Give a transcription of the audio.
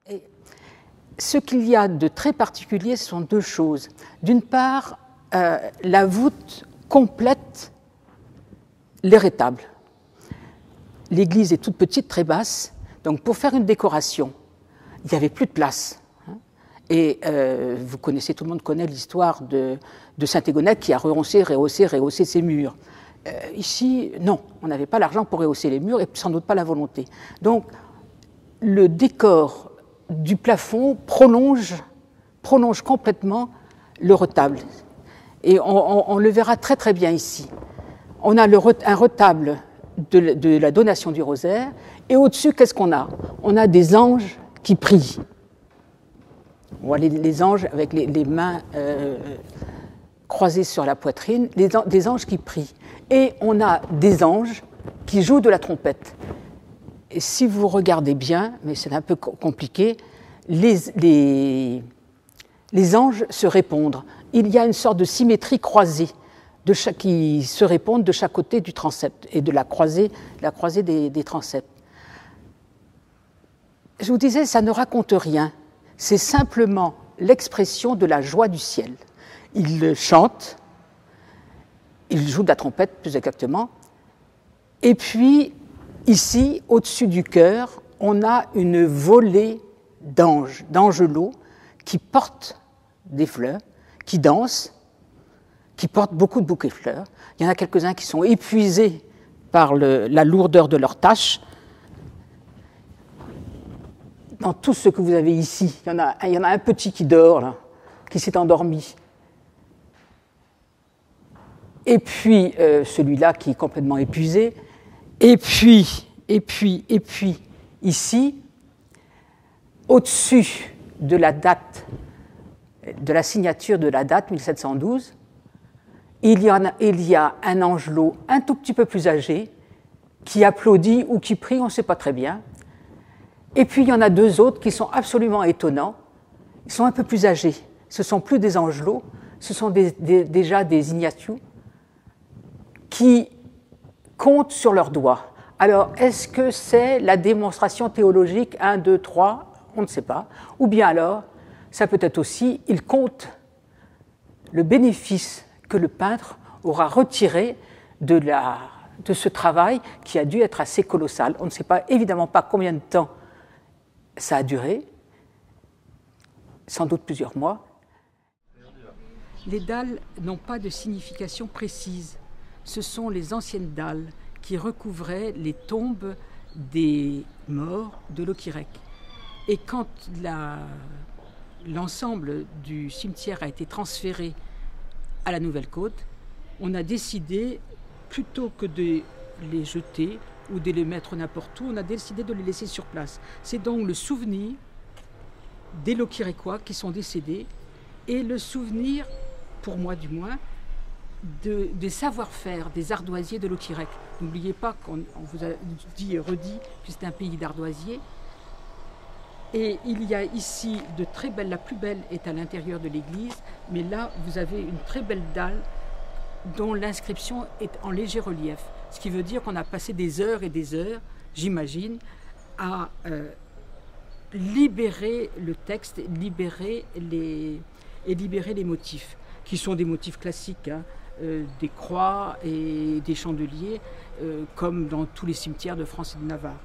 Et ce qu'il y a de très particulier, ce sont deux choses. D'une part, la voûte complète les rétables. L'église est toute petite, très basse, donc pour faire une décoration, il n'y avait plus de place. Et vous connaissez, tout le monde connaît l'histoire de Saint-Égonette qui a rehaussé ses murs. Ici, non, on n'avait pas l'argent pour rehausser les murs et sans doute pas la volonté. Donc, le décor du plafond prolonge complètement le retable. Et on le verra très très bien ici. On a un retable de la donation du rosaire, et au-dessus, qu'est-ce qu'on a? On a des anges qui prient. On voit les anges avec les mains croisées sur la poitrine, des anges qui prient. Et on a des anges qui jouent de la trompette. Et si vous regardez bien, mais c'est un peu compliqué, les anges se répondent. Il y a une sorte de symétrie croisée qui se répondent de chaque côté du transept et de la croisée des transepts. Je vous disais, ça ne raconte rien. C'est simplement l'expression de la joie du ciel. Ils chantent, ils jouent de la trompette plus exactement, et puis ici, au-dessus du chœur, on a une volée d'angelots qui portent des fleurs, qui dansent, qui portent beaucoup de bouquets de fleurs. Il y en a quelques-uns qui sont épuisés par la lourdeur de leurs tâches. Dans tout ce que vous avez ici, il y en a un petit qui dort, là, qui s'est endormi. Et puis, celui-là qui est complètement épuisé. Et puis, ici, au-dessus de la date, de la signature de la date 1712, il y a un angelot un tout petit peu plus âgé qui applaudit ou qui prie, on ne sait pas très bien. Et puis il y en a deux autres qui sont absolument étonnants. Ils sont un peu plus âgés. Ce ne sont plus des angelots, ce sont déjà des ignatius qui comptent sur leurs doigts. Alors, est-ce que c'est la démonstration théologique 1, 2, 3 ? On ne sait pas. Ou bien alors, ça peut être aussi, ils comptent le bénéfice que le peintre aura retiré de ce travail qui a dû être assez colossal. On ne sait évidemment pas combien de temps ça a duré, sans doute plusieurs mois. Les dalles n'ont pas de signification précise. Ce sont les anciennes dalles qui recouvraient les tombes des morts de Locquirec. Et quand l'ensemble du cimetière a été transféré à la Nouvelle-Côte, on a décidé, plutôt que de les jeter ou de les mettre n'importe où, on a décidé de les laisser sur place. C'est donc le souvenir des Locquirecois qui sont décédés et le souvenir, pour moi du moins, des savoir-faire des ardoisiers de Locquirec. N'oubliez pas qu'on vous a dit et redit que c'est un pays d'ardoisiers. Et il y a ici de très belles, la plus belle est à l'intérieur de l'église, mais là vous avez une très belle dalle dont l'inscription est en léger relief. Ce qui veut dire qu'on a passé des heures et des heures, j'imagine, à libérer le texte, libérer les motifs, qui sont des motifs classiques, hein, des croix et des chandeliers, comme dans tous les cimetières de France et de Navarre.